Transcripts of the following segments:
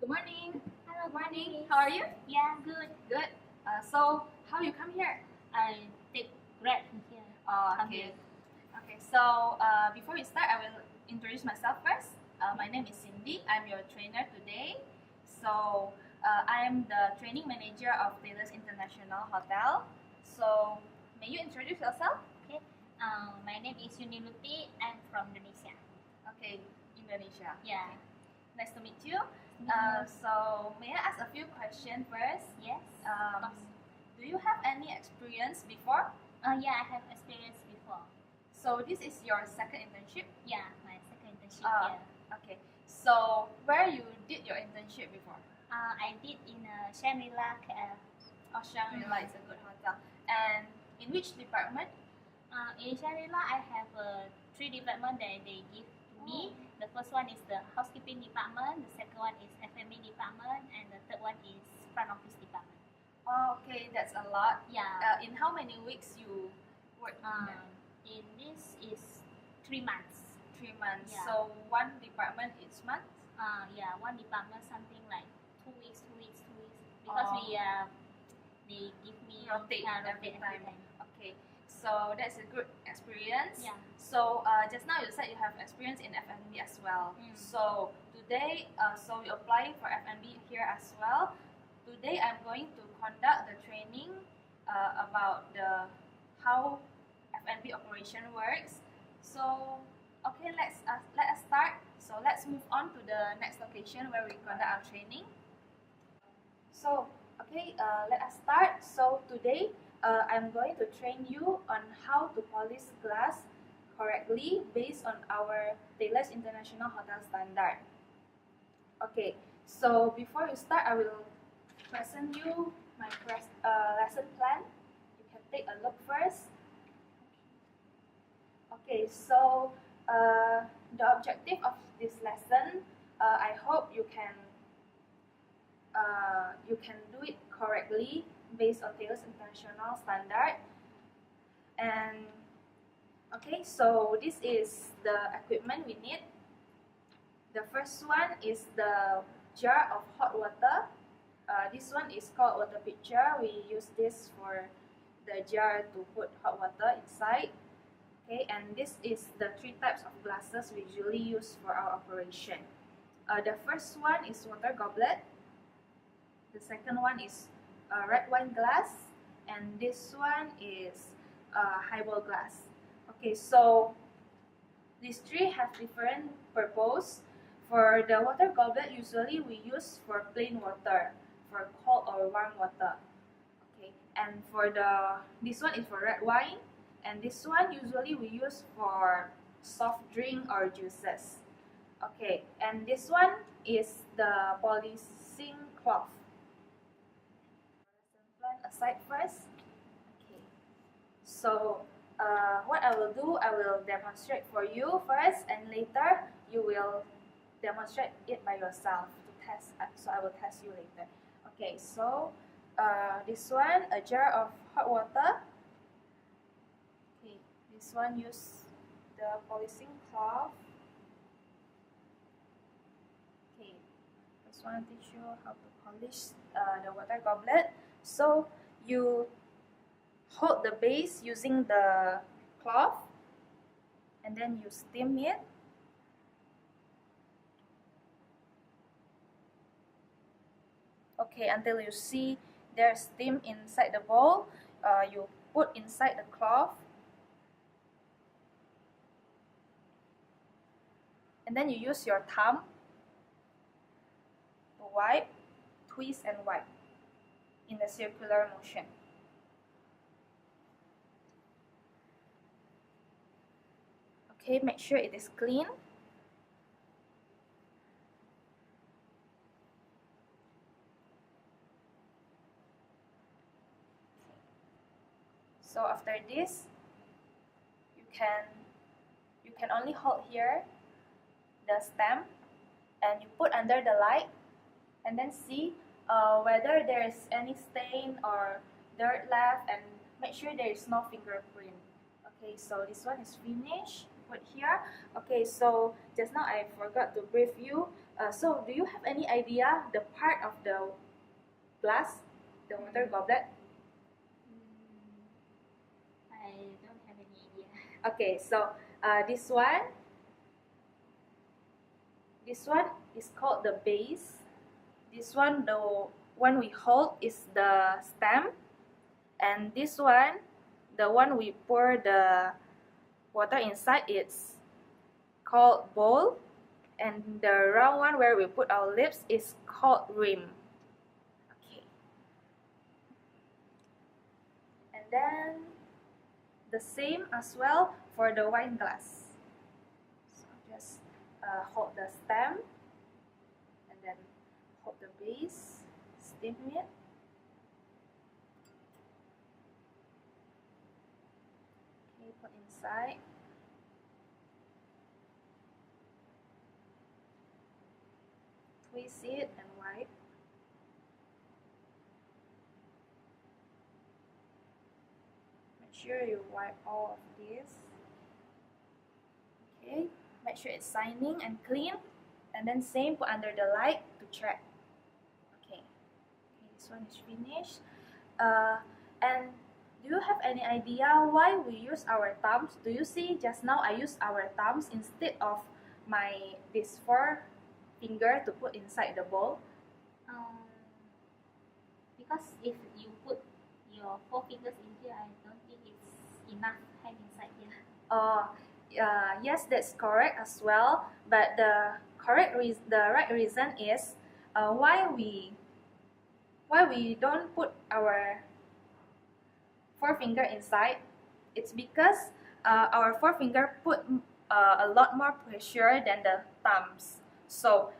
Good morning. Hello, Good morning. Grace. How are you? Yeah, good. Good. So how you come here? I take Grab here. Come Okay. here. Okay. So before we start, I will introduce myself first. My name is Cindy. I'm your trainer today. So I am the training manager of Taylor's International Hotel. So may you introduce yourself? Okay. My name is Yuniluti. I'm from Indonesia. Okay, Indonesia. Yeah. Okay. Nice to meet you. Uh, So may I ask a few questions first? yes. Um, Of course. do you have any experience before? Yeah, I have experience before. So this is your second internship? Yeah, my second internship Ah. here. Okay. So where you did your internship before? I did in Shangri-La KL. Oh, Shangri-La is a good hotel. And in which department? In Shangri-La, I have three departments that they give to me. The first one is the housekeeping department. The second one is F&B department, and the third one is front office department. Oh, okay, that's a lot. Yeah. In how many weeks you worked in there? In this is 3 months. 3 months. Yeah. So one department each month? Yeah, one department something like 2 weeks, 2 weeks, 2 weeks. Because they give me Rotate every time. Okay, so that's a good experience. Yeah. So just now you said you have experience in F&B as well. So today, so you apply for F&B here as well. Today I'm going to conduct the training about the how F&B operation works. So okay, let us start. So let's move on to the next location where we conduct our training. So okay, let us start. So today I'm going to train you on how to polish glass correctly based on our Taylor's International Hotel standard. Okay, so before you start, I will present you my lesson plan. You can take a look first. Okay, so the objective of this lesson, I hope you can do it correctly based on Taylor's International Standard. And okay, so this is the equipment we need. The first one is the jar of hot water. This one is called water pitcher. We use this for the jar to put hot water inside. Okay, and this is the 3 types of glasses we usually use for our operation. The first one is water goblet. The second one is red wine glass, and this one is highball glass. Okay, so these 3 have different purpose. For the water goblet, usually we use for plain water, for cold or warm water. Okay, and for this one is for red wine, and this one usually we use for soft drink or juices. Okay, and this one is the polishing cloth. Lesson plan aside first. Okay, so what I will do, I will demonstrate for you first, and later you will demonstrate it by yourself to test. So I will test you later. Okay, so this one, a jar of hot water. Okay, this one use the polishing cloth. Okay, this one teach you how to polish the water goblet. So you hold the base using the cloth, and then you steam it. Okay, until you see there's steam inside the bowl, you put inside the cloth, and then you use your thumb to wipe, twist and wipe in a circular motion. Okay, make sure it is clean. So after this, you can only hold here the stem, and you put under the light, and then see whether there is any stain or dirt left, and make sure there is no fingerprint. Okay, so this one is finished. Put here. Okay, so just now I forgot to brief you. So do you have any idea the part of the glass, the water goblet? I don't have any idea. Okay, so this one is called the base. This one, the one we hold, is the stem, and this one, the one we pour the water inside, it's called bowl, and the round one where we put our lips is called rim. Okay. And then the same as well for the wine glass. So just hold the stem and then hold the base, steam it. Okay, put inside. Twist it and wipe. Make sure you wipe all of this. Okay, make sure it's shining and clean, and then same, put under the light to check. Okay, this one is finished. And do you have any idea why we use our thumbs? Do you see just now I use our thumbs instead of this 4 finger to put inside the bowl? Because if you put your 4 fingers in here, I don't think it's enough hand inside here. Yes, that's correct as well. But the right reason is why we don't put our 4 finger inside. It's because our 4 finger put a lot more pressure than the thumbs. So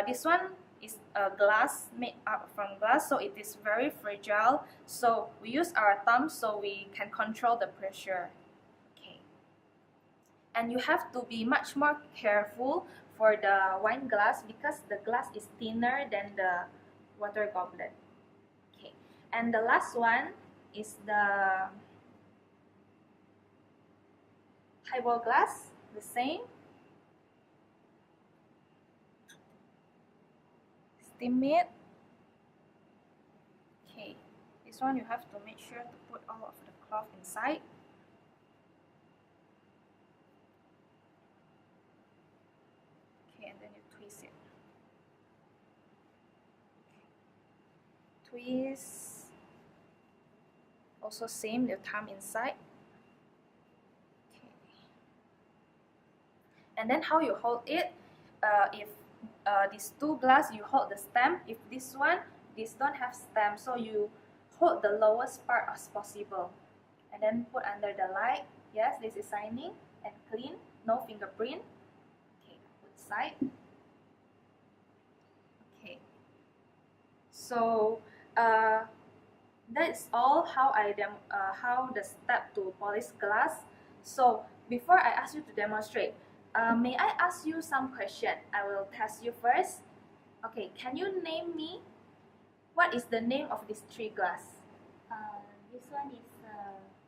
this one is a glass, made up from glass, so it is very fragile. So we use our thumbs so we can control the pressure. Okay. And you have to be much more careful for the wine glass because the glass is thinner than the water goblet. Okay. And the last one is the highball glass, the same. Steam it. Okay, this one you have to make sure to put all of the cloth inside. Okay, and then you twist it. Okay. Twist. Also same, the thumb inside. Okay. And then how you hold it, if these 2 glass, you hold the stem. If this don't have stem, so you hold the lowest part as possible. And then put under the light. Yes, this is shining and clean, no fingerprint. Okay, put side. Okay. So that's all how the step to polish glass. So before I ask you to demonstrate, may I ask you some question? I will test you first. Okay, can you name me what is the name of these 3 glass? This one is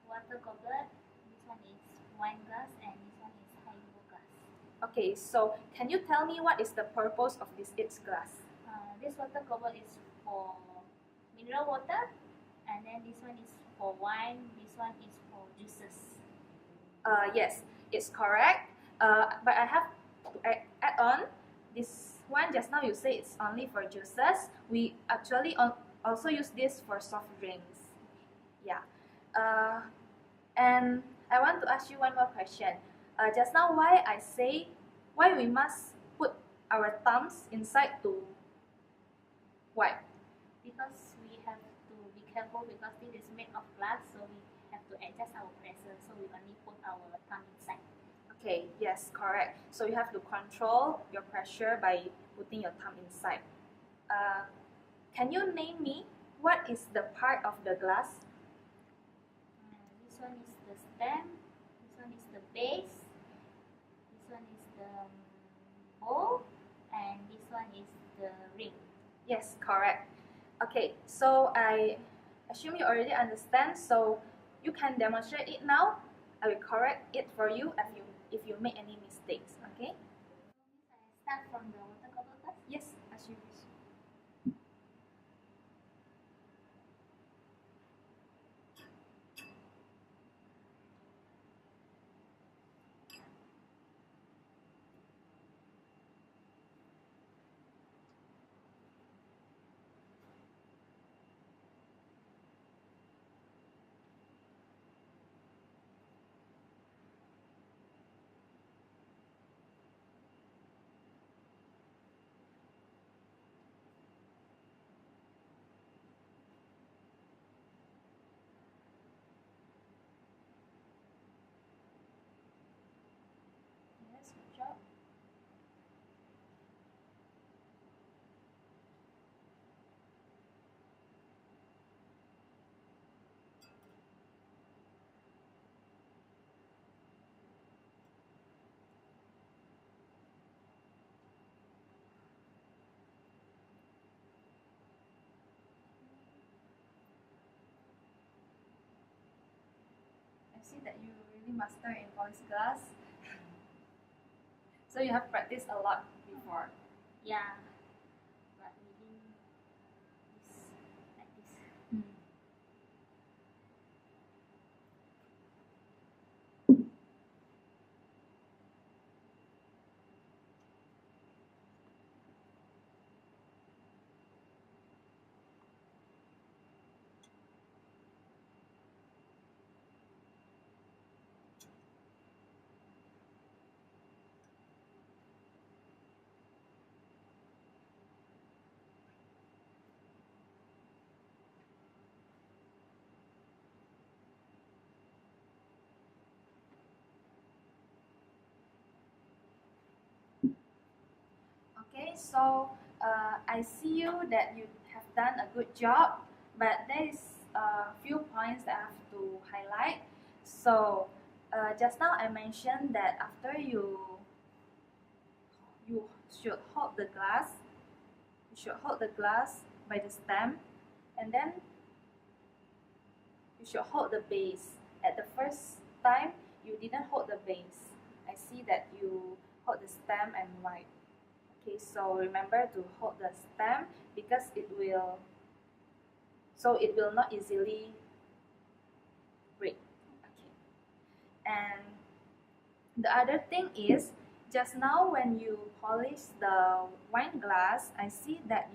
water goblet, this one is wine glass, and this one is highball glass. Okay, so can you tell me what is the purpose of this each glass? This water goblet is for mineral water, and then this one is for wine, this one is for juices. Yes, it's correct. But I have to add on, this one just now you say it's only for juices. We actually also use this for soft drinks. Yeah. And I want to ask you one more question. Just now why we must put our thumbs inside to wipe? Because we have to be careful because this is made of glass, so we have to adjust our pressure, so we only put our thumb inside. Okay, yes, correct. So you have to control your pressure by putting your thumb inside. Can you name me what is the part of the glass? This one is the stem, this one is the base, this one is the bowl, and this one is the ring. Yes, correct. Okay, so I assume you already understand, so you can demonstrate it now. I will correct it for you if you make any mistakes, okay? I start from the water goblet first. see that you really master in polish glass. So you have practiced a lot before. Yeah, but within this like this. Okay, so I see you that you have done a good job, but there is a few points that I have to highlight. So just now I mentioned that after you should hold the glass, you should hold the glass by the stem, and then you should hold the base. At the first time, you didn't hold the base. I see that you hold the stem and wipe. Okay, so remember to hold the stem because it will not easily break. Okay. And the other thing is, just now when you polish the wine glass, I see that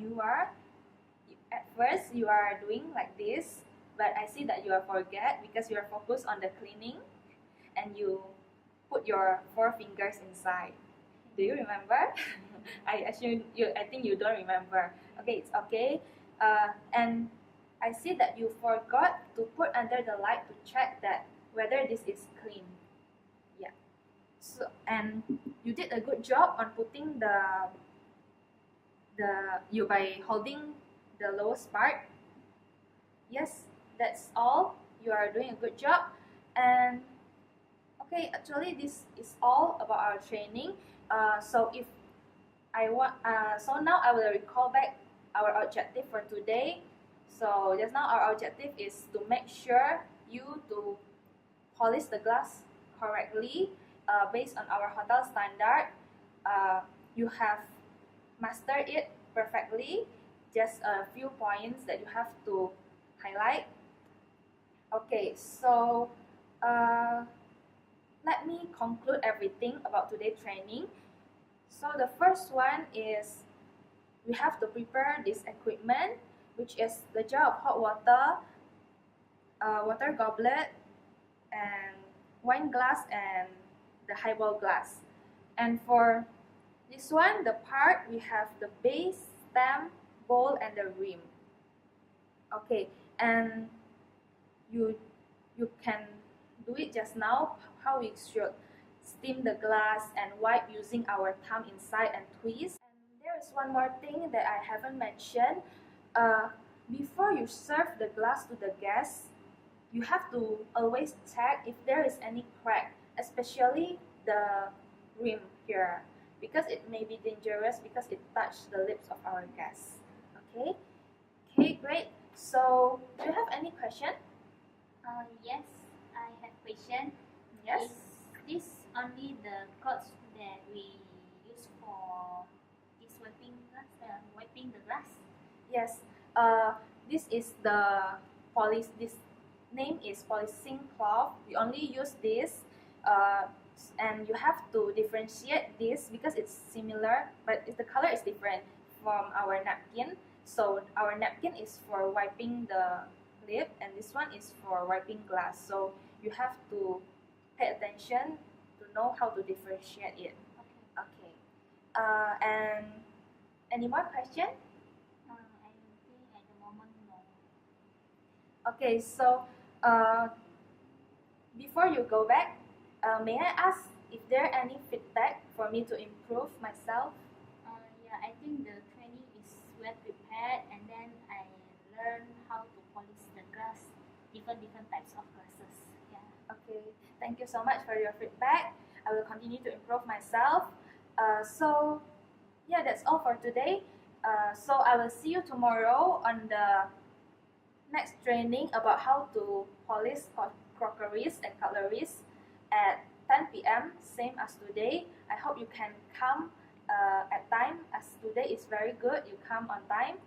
at first you are doing like this, but I see that you are forget because you are focused on the cleaning and you put your 4 fingers inside. Do you remember? I think you don't remember. Okay, it's okay. And I see that you forgot to put under the light to check that whether this is clean. Yeah. So and you did a good job on putting by holding the lowest part. Yes, that's all. You are doing a good job. And okay, actually this is all about our training. So now I will recall back our objective for today. So just now our objective is to make sure you to polish the glass correctly based on our hotel standard. You have mastered it perfectly. Just a few points that you have to highlight. Okay, so let me conclude everything about today's training. So the first one is we have to prepare this equipment, which is the jar of hot water, water goblet, and wine glass, and the highball glass. And for this one, the part we have the base, stem, bowl, and the rim. Okay, and you can do it just now how we should steam the glass and wipe using our thumb inside and twist. And there is one more thing that I haven't mentioned. Before you serve the glass to the guests, you have to always check if there is any crack, especially the rim here, because it may be dangerous because it touched the lips of our guests. Okay? Okay, great. So, do you have any question? Yes, I have question. Yes? Is this only the cloths that we use for this wiping the glass? Yes. This is this name is polishing cloth. We only use this, and you have to differentiate this because it's similar, but the color is different from our napkin. So our napkin is for wiping the lip, and this one is for wiping glass. So you have to pay attention to know how to differentiate it. Okay. And any more question? I think at the moment no. Okay, so before you go back, may I ask if there are any feedback for me to improve myself? Yeah, I think the training is well prepared, and then I learned how to polish the glass, different types of glasses. Yeah. Okay, thank you so much for your feedback. I will continue to improve myself. So yeah, that's all for today. So I will see you tomorrow on the next training about how to polish crockeries and cutleries at 10 p.m. same as today. I hope you can come at time, as today is very good. You come on time.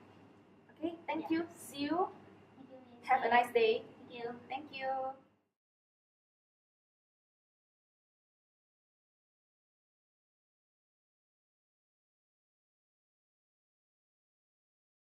Okay, thank you. See you. Thank you, Miss. Have a nice day. Thank you. Thank you.